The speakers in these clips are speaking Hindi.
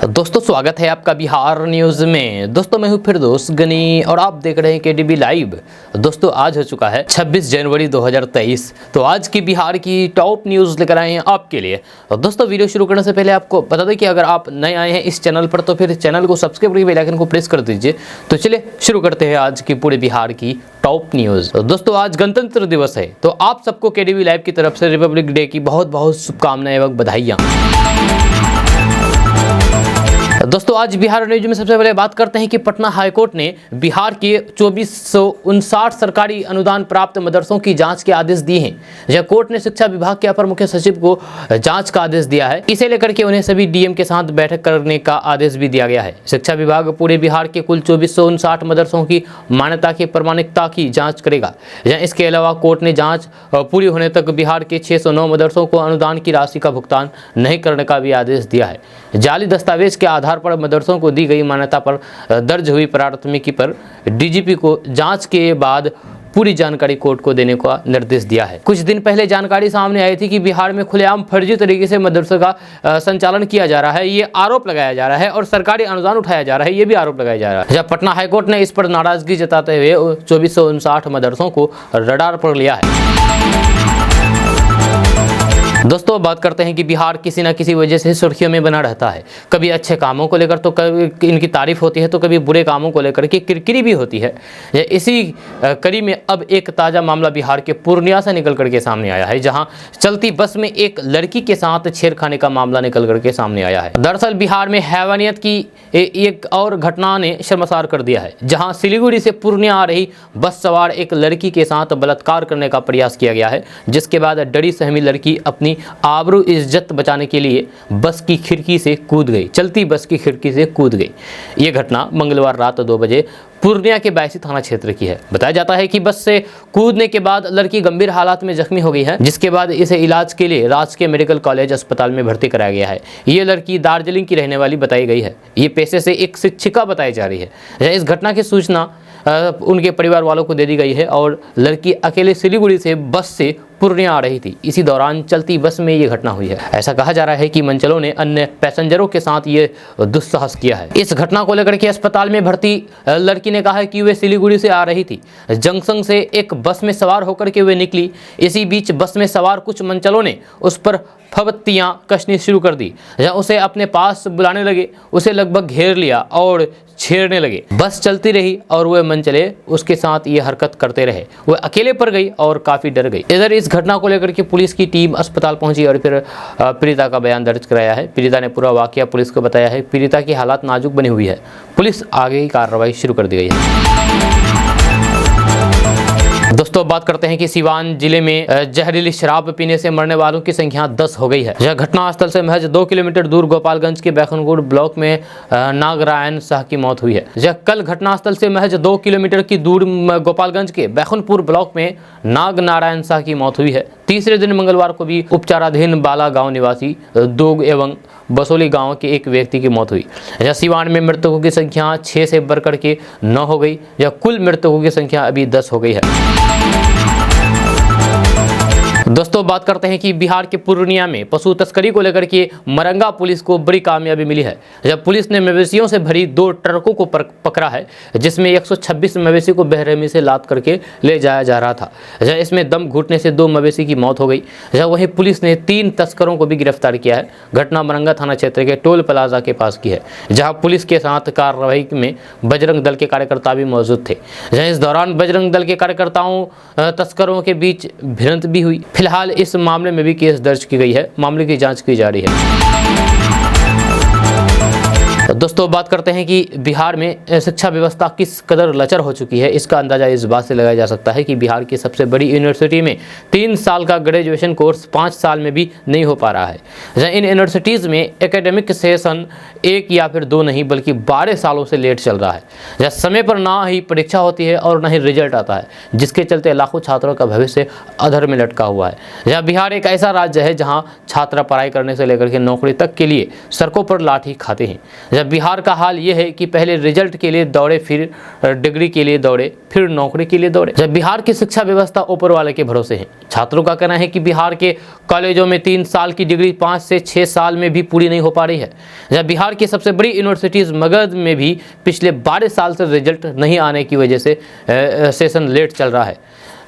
दोस्तों स्वागत है आपका बिहार न्यूज़ में। दोस्तों मैं हूं फिरदौस गनी और आप देख रहे हैं केडीबी लाइव। दोस्तों आज हो चुका है 26 जनवरी 2023। तो आज की बिहार की टॉप न्यूज़ लेकर आए हैं आपके लिए। और दोस्तों वीडियो शुरू करने से पहले आपको बता दें कि अगर आप नए आए हैं इस चैनल पर तो फिर चैनल को सब्सक्राइब करके बेल आइकन को प्रेस कर दीजिए। तो चलिए शुरू करते हैं आज की पूरे बिहार की टॉप न्यूज़। दोस्तों आज गणतंत्र दिवस है, तो आप सबको केडीबी लाइव की तरफ से रिपब्लिक डे की बहुत बहुत शुभकामनाएं एवं बधाइयाँ। दोस्तों आज बिहार न्यूज में सबसे पहले बात करते हैं कि पटना हाईकोर्ट ने बिहार के 2459 सरकारी अनुदान प्राप्त मदरसों की जांच के आदेश दिए हैं। यह कोर्ट ने शिक्षा विभाग के अपर मुख्य सचिव को जांच का आदेश दिया है। इसे लेकर के उन्हें सभी डीएम के साथ बैठक करने का आदेश भी दिया गया है। शिक्षा विभाग पूरे बिहार के कुल 2459 मदरसों की मान्यता की प्रमाणिकता की जाँच करेगा। इसके अलावा कोर्ट ने जाँच पूरी होने तक बिहार के 609 मदरसों को अनुदान की राशि का भुगतान नहीं करने का भी आदेश दिया है। जाली दस्तावेज के आधार पर मदरसों को दी गई मान्यता पर दर्ज हुई प्राथमिकी पर डीजीपी को जांच के बाद पूरी जानकारी कोर्ट को देने का निर्देश दिया है। कुछ दिन पहले जानकारी सामने आई थी कि बिहार में खुलेआम फर्जी तरीके से मदरसे का संचालन किया जा रहा है, ये आरोप लगाया जा रहा है और सरकारी अनुदान उठाया जा रहा है, ये भी आरोप लगाया जा रहा है। जब पटना हाईकोर्ट ने इस पर नाराजगी जताते हुए 2459 मदरसों को रडार पर लिया है। दोस्तों बात करते हैं कि बिहार किसी न किसी वजह से सुर्खियों में बना रहता है। कभी अच्छे कामों को लेकर तो कभी इनकी तारीफ होती है, तो कभी बुरे कामों को लेकर के किरकिरी भी होती है। इसी कड़ी में अब एक ताज़ा मामला बिहार के पूर्णिया से निकल करके सामने आया है, जहां चलती बस में एक लड़की के साथ छेड़खानी का मामला निकल करके सामने आया है। दरअसल बिहार में हैवानियत की एक और घटना ने शर्मसार कर दिया है, जहाँ सिलीगुड़ी से पूर्णिया आ रही बस सवार एक लड़की के साथ बलात्कार करने का प्रयास किया गया है, जिसके बाद डरी सहमी लड़की अपनी आबरू इज्जत बचाने के लिए बस की खिड़की से कूद गई, चलती बस की खिड़की से कूद गई। ये घटना मंगलवार रात 2 बजे पूर्णिया के बायसी थाना क्षेत्र की है। बताया जाता है कि बस से कूदने के बाद लड़की गंभीर हालात में जख्मी हो गई है, जिसके बाद इसे इलाज के लिए राजकीय मेडिकल कॉलेज अस्पताल में भर्ती कराया गया है। ये लड़की दार्जिलिंग की रहने वाली बताई गई है। ये पेशे से एक शिक्षिका बताई जा रही है। इस घटना की सूचना उनके परिवार वालों को दे दी गई है और लड़की अकेले सिलीगुड़ी से बस से पूर्णिया आ रही थी। इसी दौरान चलती बस में ये घटना हुई है। ऐसा कहा जा रहा है कि मंचलों ने अन्य पैसेंजरों के साथ ये दुस्साहस किया है। इस घटना को लेकर के अस्पताल में भर्ती लड़की ने कहा है कि वे सिलीगुड़ी से आ रही थी। जंक्शन से एक बस में सवार होकर के वे निकली। इसी बीच बस में सवार कुछ मंचलों ने उस पर फबत्तियां कसनी शुरू कर दी। उसे अपने पास बुलाने लगे, उसे लगभग घेर लिया और छेड़ने लगे। बस चलती रही और वह मंचले उसके साथ ये हरकत करते रहे। वह अकेले पड़ गई और काफ़ी डर गई। इधर इस घटना को लेकर के पुलिस की टीम अस्पताल पहुंची और फिर पीड़िता का बयान दर्ज कराया है। पीड़िता ने पूरा वाकया पुलिस को बताया है। पीड़िता की हालत नाजुक बनी हुई है। पुलिस आगे की कार्रवाई शुरू कर दी गई है। दोस्तों बात करते हैं कि सिवान जिले में जहरीली शराब पीने से मरने वालों की संख्या 10 हो गई है। यह घटनास्थल से महज 2 किलोमीटर दूर गोपालगंज के बैकुंठपुर ब्लॉक में नागरायण शाह की मौत हुई है। यह कल घटनास्थल से महज 2 किलोमीटर की दूर गोपालगंज के बैकुंठपुर ब्लॉक में नागनारायण शाह की मौत हुई है। तीसरे दिन मंगलवार को भी उपचाराधीन बाला गांव निवासी दोग एवं बसोली गांव के एक व्यक्ति की मौत हुई। यह सिवान में मृतकों की संख्या 6 से बढ़कर के 9 हो गई। यह कुल मृतकों की संख्या अभी 10 हो गई है। दोस्तों बात करते हैं कि बिहार के पूर्णिया में पशु तस्करी को लेकर के मरंगा पुलिस को बड़ी कामयाबी मिली है। जब पुलिस ने मवेशियों से भरी 2 ट्रकों को पकड़ा है, जिसमें 126 मवेशी को बेरहमी से लाद करके ले जाया जा रहा था। इसमें दम घुटने से 2 मवेशी की मौत हो गई। वहीं पुलिस ने 3 तस्करों को भी गिरफ्तार किया है। घटना मरंगा थाना क्षेत्र के टोल प्लाजा के पास की है, जहाँ पुलिस के साथ कार्रवाई में बजरंग दल के कार्यकर्ता भी मौजूद थे। इस दौरान बजरंग दल के कार्यकर्ताओं तस्करों के बीच भिड़ंत भी हुई। फिलहाल इस मामले में भी केस दर्ज की गई है। मामले की जांच की जा रही है। दोस्तों बात करते हैं कि बिहार में शिक्षा व्यवस्था किस कदर लचर हो चुकी है। इसका अंदाजा इस बात से लगाया जा सकता है कि बिहार की सबसे बड़ी यूनिवर्सिटी में 3 साल का ग्रेजुएशन कोर्स 5 साल में भी नहीं हो पा रहा है। इन यूनिवर्सिटीज़ में एकेडमिक सेशन 1 या फिर 2 नहीं बल्कि 12 सालों से लेट चल रहा है। समय पर ना ही परीक्षा होती है और ना ही रिजल्ट आता है, जिसके चलते लाखों छात्रों का भविष्य अधर में लटका हुआ है। बिहार एक ऐसा राज्य है जहाँ छात्र पढ़ाई करने से लेकर के नौकरी तक के लिए सड़कों पर लाठी खाते हैं। बिहार का हाल ये है कि पहले रिजल्ट के लिए दौड़े, फिर डिग्री के लिए दौड़े, फिर नौकरी के लिए दौड़े। जब बिहार की शिक्षा व्यवस्था ऊपर वाले के भरोसे है। छात्रों का कहना है कि बिहार के कॉलेजों में 3 साल की डिग्री 5 से 6 साल में भी पूरी नहीं हो पा रही है। जब बिहार की सबसे बड़ी यूनिवर्सिटीज़ मगध में भी पिछले 12 साल से रिजल्ट नहीं आने की वजह से सेशन लेट चल रहा है।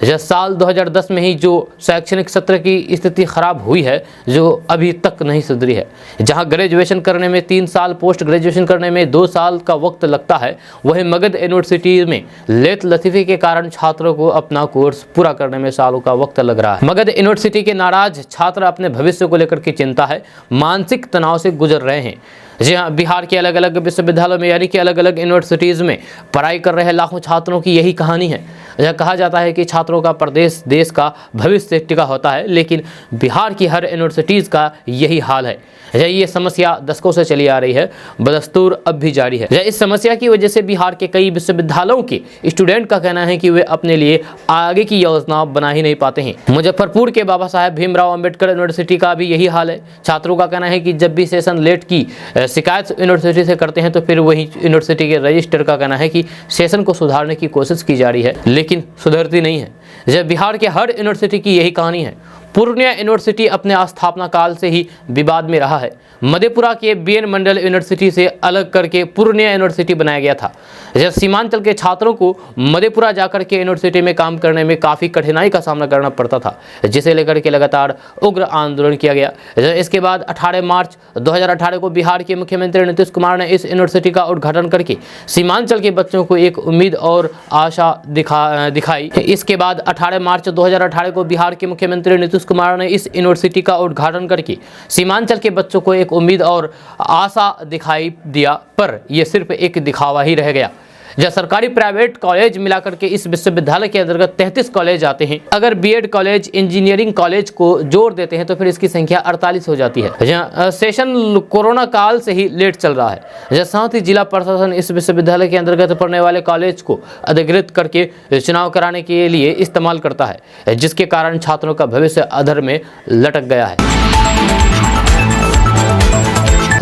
जब साल 2010 में ही जो शैक्षणिक सत्र की स्थिति खराब हुई है, जो अभी तक नहीं सुधरी है। जहां ग्रेजुएशन करने में 3 साल, पोस्ट ग्रेजुएशन करने में 2 साल का वक्त लगता है, वहीं मगध यूनिवर्सिटी में लेट लतीफ़ी के कारण छात्रों को अपना कोर्स पूरा करने में सालों का वक्त लग रहा है। मगध यूनिवर्सिटी के नाराज छात्र अपने भविष्य को लेकर के चिंता है, मानसिक तनाव से गुजर रहे हैं। जी हाँ, बिहार के अलग अलग विश्वविद्यालयों में यानी कि अलग अलग यूनिवर्सिटीज़ में पढ़ाई कर रहे लाखों छात्रों की यही कहानी है। यह कहा जाता है कि छात्रों का प्रदेश देश का भविष्य टिका होता है, लेकिन बिहार की हर यूनिवर्सिटीज़ का यही हाल है। ये समस्या दशकों से चली आ रही है, बदस्तूर अब भी जारी है। इस समस्या की वजह से बिहार के कई विश्वविद्यालयों के स्टूडेंट का कहना है कि वे अपने लिए आगे की योजना बना ही नहीं पाते हैं। मुजफ्फरपुर के बाबा साहेब भीमराव अंबेडकर यूनिवर्सिटी का भी यही हाल है। छात्रों का कहना है कि जब भी सेशन लेट की शिकायत यूनिवर्सिटी से करते हैं तो फिर वही यूनिवर्सिटी के रजिस्ट्रार का कहना है कि सेशन को सुधारने की कोशिश की जा रही है, लेकिन सुधरती नहीं है। जब बिहार के हर यूनिवर्सिटी की यही कहानी है। पूर्णिया यूनिवर्सिटी अपने स्थापना काल से ही विवाद में रहा है। मधेपुरा के बीएन मंडल यूनिवर्सिटी से अलग करके पूर्णिया यूनिवर्सिटी बनाया गया था। जब सीमांचल के छात्रों को मधेपुरा जाकर के यूनिवर्सिटी में काम करने में काफ़ी कठिनाई का सामना करना पड़ता था, जिसे लेकर के लगातार उग्र आंदोलन किया गया। इसके बाद 18 मार्च 2018 को बिहार के मुख्यमंत्री नीतीश कुमार ने इस यूनिवर्सिटी का उद्घाटन करके सीमांचल के बच्चों को एक उम्मीद और आशा दिखाई। इसके बाद 18 मार्च 2018 को बिहार के मुख्यमंत्री नीतीश कुमार ने इस यूनिवर्सिटी का उद्घाटन करके सीमांचल के बच्चों को एक उम्मीद और आशा दिखाई दिया, पर यह सिर्फ एक दिखावा ही रह गया। जब सरकारी प्राइवेट कॉलेज मिलाकर के इस विश्वविद्यालय के अंतर्गत 33 कॉलेज आते हैं। अगर बीएड कॉलेज, इंजीनियरिंग कॉलेज को जोड़ देते हैं तो फिर इसकी संख्या 48 हो जाती है। सेशन कोरोना काल से ही लेट चल रहा है। साथ ही जिला प्रशासन इस विश्वविद्यालय के अंतर्गत पढ़ने वाले कॉलेज को अधिकृत करके चुनाव कराने के लिए इस्तेमाल करता है, जिसके कारण छात्रों का भविष्य अधर में लटक गया है।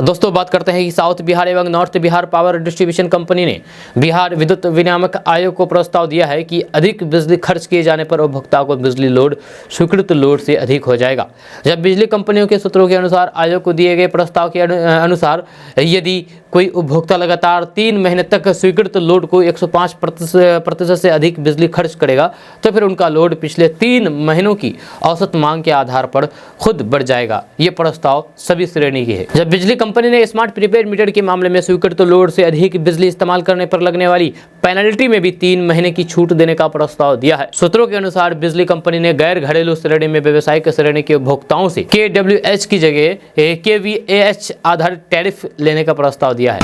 दोस्तों, बात करते हैं कि साउथ बिहार एवं north Bihar power distribution company ने बिहार विद्युत विनियामक आयोग को प्रस्ताव दिया है कि अधिक बिजली खर्च किए जाने पर उपभोक्ता को बिजली लोड स्वीकृत लोड से अधिक हो जाएगा। जब बिजली कंपनियों के सूत्रों के अनुसार आयोग को दिए गए प्रस्ताव के अनुसार यदि कोई उपभोक्ता लगातार 3 महीने तक स्वीकृत लोड को 105% से अधिक बिजली खर्च करेगा तो फिर उनका लोड पिछले 3 महीनों की औसत मांग के आधार पर खुद बढ़ जाएगा। ये प्रस्ताव सभी श्रेणी की है। जब बिजली कंपनी ने स्मार्ट प्रीपेड मीटर के मामले में स्वीकृत लोड से अधिक बिजली इस्तेमाल करने पर लगने वाली पेनल्टी में भी 3 महीने की छूट देने का प्रस्ताव दिया है। सूत्रों के अनुसार बिजली कंपनी ने गैर घरेलू श्रेणी में व्यावसायिक श्रेणी के उपभोक्ताओं से KWH की जगह KVAH आधारित टैरिफ लेने का प्रस्ताव दिया है।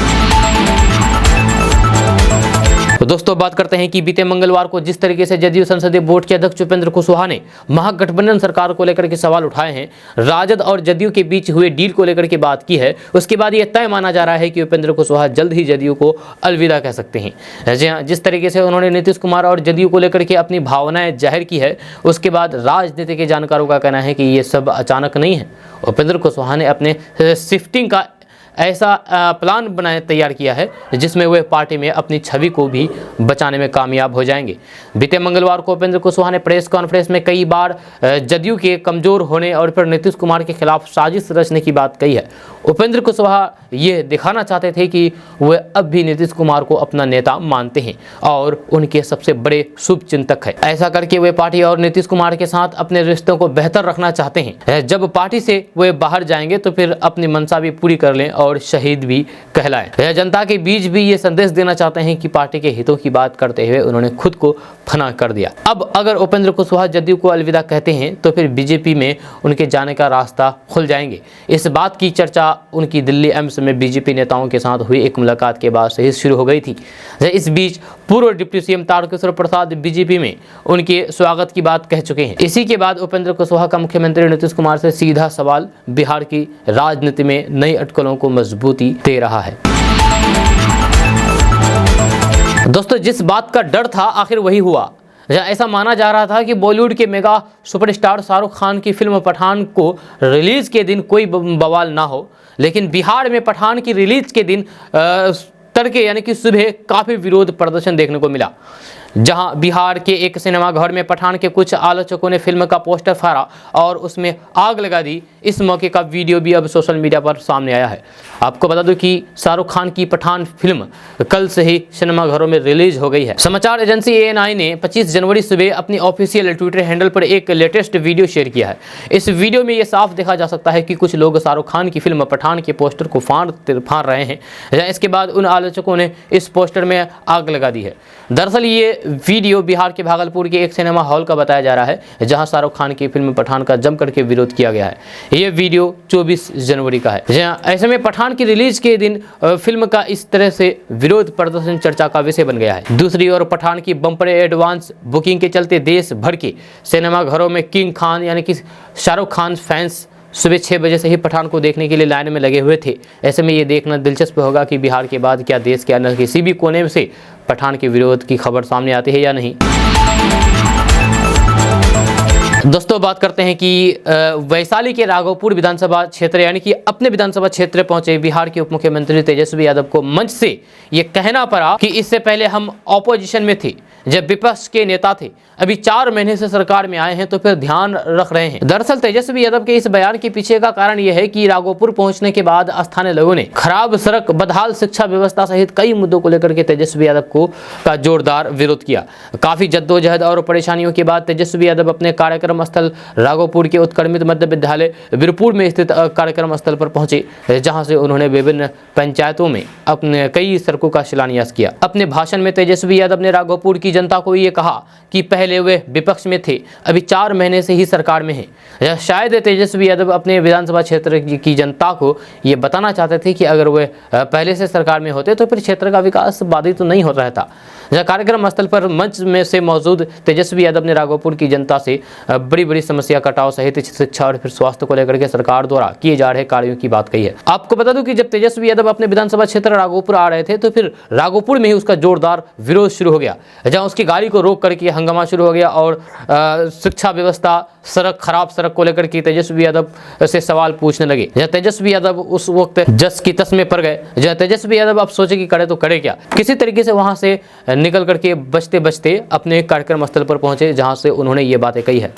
तो दोस्तों, बात करते हैं कि बीते मंगलवार को जिस तरीके से जदयू संसदीय बोर्ड के अध्यक्ष उपेंद्र कुशवाहा ने महागठबंधन सरकार को लेकर के सवाल उठाए हैं, राजद और जदयू के बीच हुए डील को लेकर के बात की है, उसके बाद यह तय माना जा रहा है कि उपेंद्र कुशवाहा जल्द ही जदयू को अलविदा कह सकते हैं। जी हाँ, जिस तरीके से उन्होंने नीतीश कुमार और जदयू को लेकर के अपनी भावनाएं जाहिर की है, उसके बाद राजनीति के जानकारों का कहना है कि ये सब अचानक नहीं है। उपेंद्र कुशवाहा ने अपने शिफ्टिंग का ऐसा प्लान तैयार किया है जिसमें वे पार्टी में अपनी छवि को भी बचाने में कामयाब हो जाएंगे। बीते मंगलवार को उपेंद्र कुशवाहा ने प्रेस कॉन्फ्रेंस में कई बार जदयू के कमजोर होने और फिर नीतीश कुमार के खिलाफ साजिश रचने की बात कही है। उपेंद्र कुशवाहा ये दिखाना चाहते थे कि वे अब भी नीतीश कुमार को अपना नेता मानते हैं और उनके सबसे बड़े शुभ चिंतक है। ऐसा करके वे पार्टी और नीतीश कुमार के साथ अपने रिश्तों को बेहतर रखना चाहते हैं। जब पार्टी से वे बाहर जाएंगे तो फिर अपनी मंशा भी पूरी कर लें और शहीद भी कहलाएं। जनता के बीच भी ये संदेश देना चाहते हैं कि पार्टी के हितों की बात करते हुए उन्होंने खुद को फना कर दिया। अब अगर उपेंद्र कुशवाहा जदयू को अलविदा कहते हैं तो फिर बीजेपी में उनके जाने का रास्ता खुल जाएंगे। इस बात की चर्चा उनकी दिल्ली एम्स में बीजेपी नेताओं के साथ हुई एक मुलाकात के बाद से ही शुरू हो गई थी। इस बीच पूर्व deputy CM Tarkishore Prasad BJP में उनके स्वागत की बात कह चुके हैं। इसी के बाद उपेंद्र कुशवाहा का मुख्यमंत्री नीतीश कुमार से सीधा सवाल बिहार की राजनीति में नई अटकलों को मजबूती दे रहा है। दोस्तों, जिस बात का डर था आखिर वही हुआ। ऐसा माना जा रहा था कि बॉलीवुड के मेगा सुपरस्टार शाहरुख खान की फिल्म पठान को रिलीज के दिन कोई बवाल ना हो, लेकिन बिहार में पठान की रिलीज के दिन तड़के यानी कि सुबह काफ़ी विरोध प्रदर्शन देखने को मिला, जहां बिहार के एक सिनेमाघर में पठान के कुछ आलोचकों ने फिल्म का पोस्टर फाड़ा और उसमें आग लगा दी। इस मौके का वीडियो भी अब सोशल मीडिया पर सामने आया है। आपको बता दूं कि शाहरुख खान की पठान फिल्म कल से ही सिनेमाघरों में रिलीज हो गई है। समाचार एजेंसी ANI ने 25 जनवरी सुबह अपनी ऑफिशियल ट्विटर हैंडल पर एक लेटेस्ट वीडियो शेयर किया है। इस वीडियो में यह साफ देखा जा सकता है कि कुछ लोग शाहरुख खान की फिल्म पठान के पोस्टर को फाड़ रहे हैं। इसके बाद उन आलोचकों ने इस पोस्टर में आग लगा दी है। दरअसल ये वीडियो बिहार के भागलपुर के एक सिनेमा हॉल का बताया जा रहा है, जहां शाहरुख खान की फिल्म पठान का जम करके विरोध किया गया है। ये वीडियो 24 जनवरी का है। ऐसे में पठान की रिलीज के दिन फिल्म का इस तरह से विरोध प्रदर्शन चर्चा का विषय बन गया है। दूसरी ओर पठान की बम्पर एडवांस बुकिंग के चलते देश भर के सिनेमाघरों में किंग खान यानी कि शाहरुख खान फैंस सुबह 6 बजे से ही पठान को देखने के लिए लाइन में लगे हुए थे। ऐसे में ये देखना दिलचस्प होगा कि बिहार के बाद क्या देश के अन्य किसी भी कोने से पठान के विरोध की खबर सामने आती है या नहीं। दोस्तों बात करते हैं कि वैशाली के राघोपुर विधानसभा क्षेत्र यानी कि अपने विधानसभा क्षेत्र पहुंचे बिहार के उप मुख्यमंत्री तेजस्वी यादव को मंच से ये कहना पड़ा कि इससे पहले हम ऑपोजिशन में थे, जब विपक्ष के नेता थे, अभी 4 महीने से सरकार में आए हैं तो फिर ध्यान रख रहे हैं। दरअसल तेजस्वी यादव के इस बयान के पीछे का कारण यह है कि राघोपुर पहुंचने के बाद स्थानीय लोगों ने खराब सड़क, बदहाल शिक्षा व्यवस्था सहित कई मुद्दों को लेकर के तेजस्वी यादव का जोरदार विरोध किया। काफी जद्दोजहद और परेशानियों के बाद तेजस्वी यादव अपने कार्यक्रम स्थल राघोपुर के उत्क्रमित मध्य विद्यालय वीरपुर में स्थित कार्यक्रम स्थल पर पहुंचे, जहां से उन्होंने विभिन्न पंचायतों में अपने कई सड़कों का शिलान्यास किया। अपने भाषण में तेजस्वी यादव ने राघोपुर की जनता को ये कहा कि पहले वे विपक्ष में थे, अभी 4 महीने से ही सरकार में हैं। शायद तेजस्वी यादव अपने विधानसभा क्षेत्र की जनता को ये बताना चाहते थे कि अगर वे पहले से सरकार में होते तो फिर क्षेत्र का विकास बाधित तो नहीं हो रहा था। कार्यक्रम स्थल पर मंच में से मौजूद तेजस्वी यादव ने राघोपुर की जनता से बड़ी बड़ी समस्या कटाव सहित शिक्षा और फिर स्वास्थ्य को लेकर के सरकार द्वारा किए जा रहे कार्यों की बात कही है। आपको बता दूं कि जब तेजस्वी यादव अपने विधानसभा क्षेत्र राघोपुर आ रहे थे तो फिर राघोपुर में ही उसका जोरदार विरोध शुरू हो गया, जहां उसकी गाड़ी को रोक करके हंगामा शुरू हो गया और शिक्षा व्यवस्था, सड़क, खराब सड़क को लेकर के तेजस्वी यादव से सवाल पूछने लगे। तेजस्वी यादव उस वक्त जस की तस में पड़ गए। तेजस्वी यादव अब सोचे कि करे तो करे क्या। किसी तरीके से वहां से निकल करके बचते बचते अपने कार्यक्रम स्थल पर पहुंचे, जहां से उन्होंने ये बातें कही है।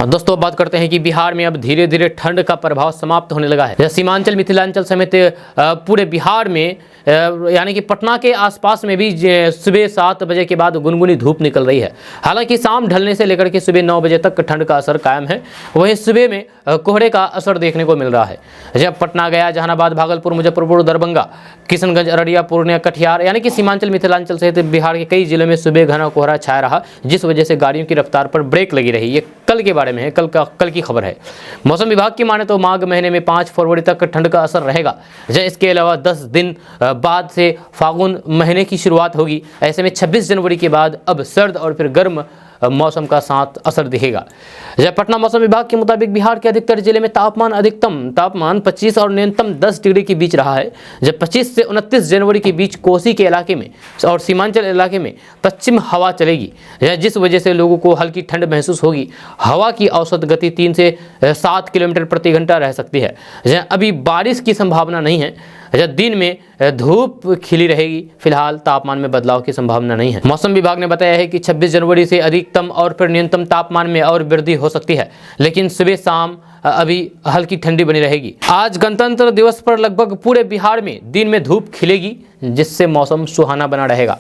दोस्तों बात करते हैं कि बिहार में अब धीरे धीरे ठंड का प्रभाव समाप्त होने लगा है। सीमांचल, मिथिलांचल समेत पूरे बिहार में यानी कि पटना के आसपास में भी सुबह 7 बजे के बाद गुनगुनी धूप निकल रही है। हालांकि शाम ढलने से लेकर के सुबह 9 बजे तक ठंड का असर कायम है। वहीं सुबह में कोहरे का असर देखने को मिल रहा है। जब पटना, गया, जहानाबाद, भागलपुर, मुजफ्फरपुर, दरभंगा, किशनगंज, अररिया, पूर्णिया, कटिहार यानी कि सीमांचल, मिथिलांचल सहित बिहार के कई जिलों में सुबह घना कोहरा छाया रहा, जिस वजह से गाड़ियों की रफ्तार पर ब्रेक लगी रही। ये कल के बारे में है, कल की खबर है। मौसम विभाग की माने तो माघ महीने में 5 फरवरी तक ठंड का असर रहेगा। इसके अलावा 10 दिन बाद से फागुन महीने की शुरुआत होगी। ऐसे में 26 जनवरी के बाद अब सर्द और फिर गर्म मौसम का साथ असर दिखेगा। पटना मौसम विभाग के मुताबिक बिहार के अधिकतर जिले में अधिकतम तापमान 25 और न्यूनतम 10 डिग्री के बीच रहा है। 25 से 29 जनवरी के बीच कोसी के इलाके में और सीमांचल इलाके में पश्चिम हवा चलेगी, जिस वजह से लोगों को हल्की ठंड महसूस होगी। हवा की औसत गति 3 से 7 किलोमीटर प्रति घंटा रह सकती है। अभी बारिश की संभावना नहीं है। दिन में धूप खिली रहेगी। फिलहाल तापमान में बदलाव की संभावना नहीं है। मौसम विभाग ने बताया है कि 26 जनवरी से अधिकतम और फिर न्यूनतम तापमान में और वृद्धि हो सकती है, लेकिन सुबह शाम अभी हल्की ठंडी बनी रहेगी। आज गणतंत्र दिवस पर लगभग पूरे बिहार में दिन में धूप खिलेगी, जिससे मौसम सुहाना बना रहेगा।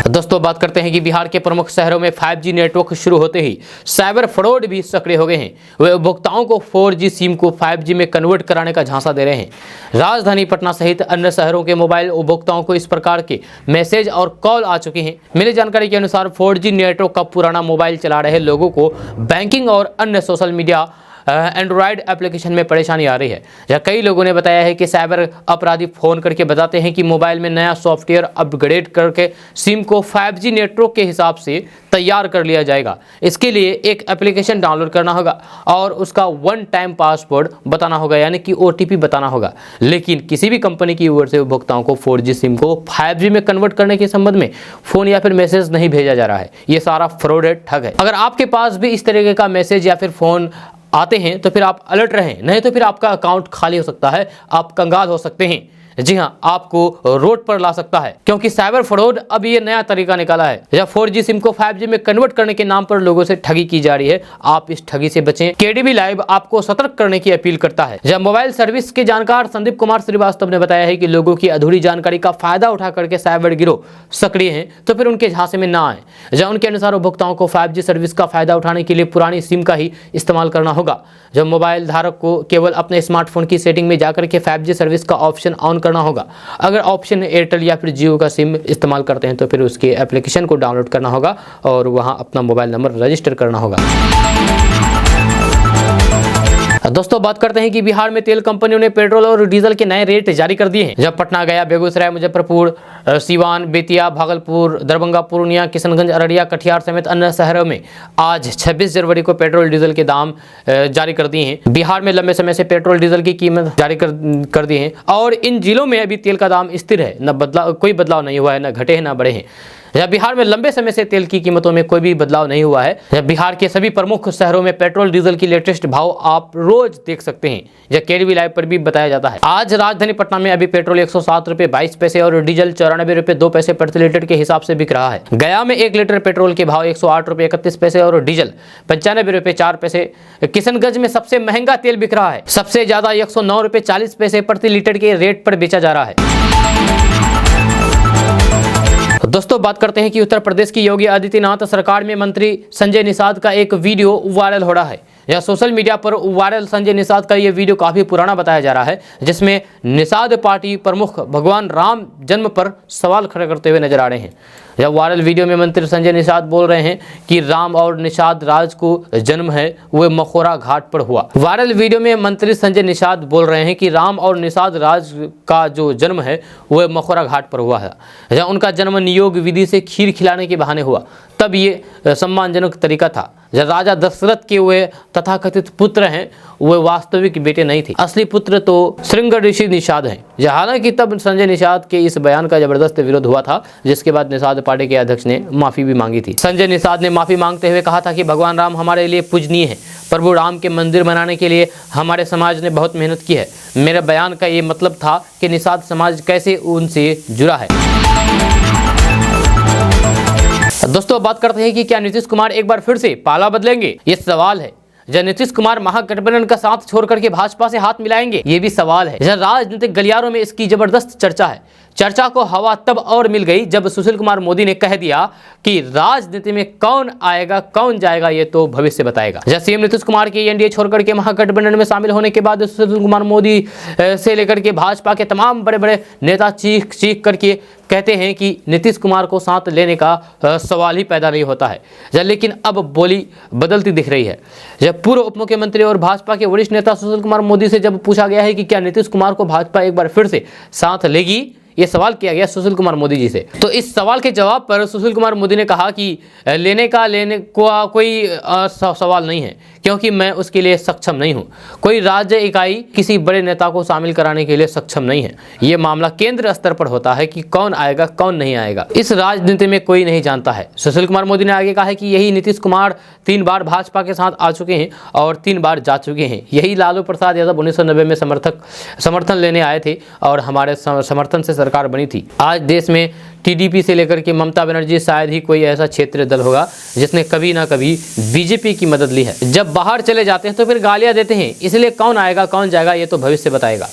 दोस्तों बात करते हैं कि बिहार के प्रमुख शहरों में 5G नेटवर्क शुरू होते ही साइबर फ्रॉड भी सक्रिय हो गए हैं। वे उपभोक्ताओं को 4G सिम को 5G में कन्वर्ट कराने का झांसा दे रहे हैं। राजधानी पटना सहित अन्य शहरों के मोबाइल उपभोक्ताओं को इस प्रकार के मैसेज और कॉल आ चुके हैं। मिली जानकारी के अनुसार 4G नेटवर्क का पुराना मोबाइल चला रहे लोगों को बैंकिंग और अन्य सोशल मीडिया एंड्रॉयड एप्लीकेशन में परेशानी आ रही है। जहाँ कई लोगों ने बताया है कि साइबर अपराधी फ़ोन करके बताते हैं कि मोबाइल में नया सॉफ्टवेयर अपग्रेड करके सिम को 5G नेटवर्क के हिसाब से तैयार कर लिया जाएगा। इसके लिए एक एप्लीकेशन डाउनलोड करना होगा और उसका वन टाइम पासवर्ड बताना होगा, यानी कि OTP बताना होगा। लेकिन किसी भी कंपनी की ओर से उपभोक्ताओं को 4G सिम को 5G में कन्वर्ट करने के संबंध में फोन या फिर मैसेज नहीं भेजा जा रहा है। ये सारा फ्रॉड है, ठग है। अगर आपके पास भी इस तरीके का मैसेज या फिर फोन आते हैं तो फिर आप अलर्ट रहें, नहीं तो फिर आपका अकाउंट खाली हो सकता है, आप कंगाल हो सकते हैं। जी हाँ, आपको रोड पर ला सकता है, क्योंकि साइबर फ्रॉड अब ये नया तरीका निकाला है। या 4G सिम को 5G में कन्वर्ट करने के नाम पर लोगों से ठगी की जा रही है। आप इस ठगी से बचें। KDB लाइव आपको सतर्क करने की अपील करता है। जब मोबाइल सर्विस के जानकार संदीप कुमार श्रीवास्तव ने बताया है कि लोगों की अधूरी जानकारी का फायदा उठा करके साइबर गिरोह सक्रिय है, तो फिर उनके झांसे में ना आए। जब उनके अनुसार उपभोक्ताओं को 5G सर्विस का फायदा उठाने के लिए पुरानी सिम का ही इस्तेमाल करना होगा। जब मोबाइल धारक को केवल अपने स्मार्टफोन की सेटिंग में जाकर के 5G सर्विस का ऑप्शन ऑन करना होगा। अगर ऑप्शन एयरटेल या फिर जियो का सिम इस्तेमाल करते हैं तो फिर उसके एप्लीकेशन को डाउनलोड करना होगा और वहां अपना मोबाइल नंबर रजिस्टर करना होगा। दोस्तों, बात करते हैं कि बिहार में तेल कंपनियों ने पेट्रोल और डीजल के नए रेट जारी कर दिए हैं। जब पटना, गया, बेगूसराय, मुजफ्फरपुर, सीवान, बेतिया, भागलपुर, दरभंगा, पूर्णिया, किशनगंज, अररिया, कटिहार समेत अन्य शहरों में आज 26 जनवरी को पेट्रोल डीजल के दाम जारी कर दिए हैं। बिहार में लंबे समय से पेट्रोल डीजल की कीमत जारी कर दी है और इन जिलों में अभी तेल का दाम स्थिर है, कोई बदलाव नहीं हुआ है, न घटे हैं न बढ़े हैं। जब बिहार में लंबे समय से तेल की कीमतों में कोई भी बदलाव नहीं हुआ है। जब बिहार के सभी प्रमुख शहरों में पेट्रोल डीजल की लेटेस्ट भाव आप रोज देख सकते हैं, यह KDB लाइव पर भी बताया जाता है। आज राजधानी पटना में अभी पेट्रोल 107 रुपये 22 पैसे और डीजल 94 रुपये 2 पैसे प्रति लीटर के हिसाब से बिक रहा है। गया में 1 लीटर पेट्रोल के भाव 108 रुपये 31 पैसे और डीजल 95 रुपये 4 पैसे। किशनगंज में सबसे महंगा तेल बिक रहा है, सबसे ज्यादा 109 रुपये 40 पैसे प्रति लीटर के रेट पर बेचा जा रहा है। दोस्तों, बात करते हैं कि उत्तर प्रदेश की योगी आदित्यनाथ सरकार में मंत्री संजय निषाद का एक वीडियो वायरल हो रहा है। यह सोशल मीडिया पर वायरल संजय निषाद का यह वीडियो काफी पुराना बताया जा रहा है, जिसमें निषाद पार्टी प्रमुख भगवान राम जन्म पर सवाल खड़े करते हुए नजर आ रहे हैं। यह वायरल वीडियो में मंत्री संजय निषाद बोल रहे हैं कि राम और निषाद राज को जन्म है वह मखौरा घाट पर हुआ। वायरल वीडियो में मंत्री संजय निषाद बोल रहे हैं कि राम और निषाद राज का जो जन्म है वह मखौरा घाट पर हुआ है। जहाँ उनका जन्म नियोग विधि से खीर खिलाने के बहाने हुआ, तब ये सम्मानजनक तरीका था। जब राजा दशरथ के वे तथाकथित पुत्र हैं, वे वास्तविक बेटे नहीं थे, असली पुत्र तो श्रृंग ऋषि निषाद हैं। हालांकि तब संजय निषाद के इस बयान का जबरदस्त विरोध हुआ था, जिसके बाद निषाद पार्टी के अध्यक्ष ने माफी भी मांगी थी। संजय निषाद ने माफी मांगते हुए कहा था कि भगवान राम हमारे लिए पूजनीय है। प्रभु राम के मंदिर बनाने के लिए हमारे समाज ने बहुत मेहनत की है। मेरे बयान का ये मतलब था कि निषाद समाज कैसे उनसे जुड़ा है। दोस्तों, बात करते हैं कि क्या नीतीश कुमार एक बार फिर से पाला बदलेंगे, ये सवाल है। जब नीतीश कुमार महागठबंधन का साथ छोड़ करके भाजपा से हाथ मिलाएंगे, ये भी सवाल है। जब राजनीतिक गलियारों में इसकी जबरदस्त चर्चा है। चर्चा को हवा तब और मिल गई जब सुशील कुमार मोदी ने कह दिया कि राजनीति में कौन आएगा कौन जाएगा ये तो भविष्य बताएगा। जब सीएम नीतीश कुमार के एनडीए छोड़कर के महागठबंधन में शामिल होने के बाद सुशील कुमार मोदी से लेकर के भाजपा के तमाम बड़े बड़े नेता चीख चीख करके कहते हैं कि नीतीश कुमार को साथ लेने का सवाल ही पैदा नहीं होता है। लेकिन अब बोली बदलती दिख रही है। जब पूर्व उप मुख्यमंत्री और भाजपा के वरिष्ठ नेता सुशील कुमार मोदी से जब पूछा गया है कि क्या नीतीश कुमार को भाजपा एक बार फिर से साथ लेगी, ये सवाल किया गया सुशील कुमार मोदी जी से, तो इस सवाल के जवाब पर सुशील कुमार मोदी ने कहा कि लेने को कोई सवाल नहीं है, क्योंकि मैं उसके लिए सक्षम नहीं हूं। कोई राज्य इकाई किसी बड़े नेता को शामिल कराने के लिए सक्षम नहीं है। ये मामला केंद्र स्तर पर होता है कि कौन आएगा कौन नहीं आएगा, इस राजनीति में कोई नहीं जानता है। सुशील कुमार मोदी ने आगे कहा है कि यही नीतीश कुमार 3 बार भाजपा के साथ आ चुके हैं और 3 बार जा चुके हैं। यही लालू प्रसाद यादव 1990 में समर्थन लेने आए थे और हमारे समर्थन से सरकार बनी थी। आज देश में टीडीपी से लेकर के ममता बनर्जी शायद ही कोई ऐसा क्षेत्रीय दल होगा जिसने कभी ना कभी बीजेपी की मदद ली है। जब बाहर चले जाते हैं तो फिर गालियां देते हैं, इसलिए कौन आएगा कौन जाएगा ये तो भविष्य बताएगा।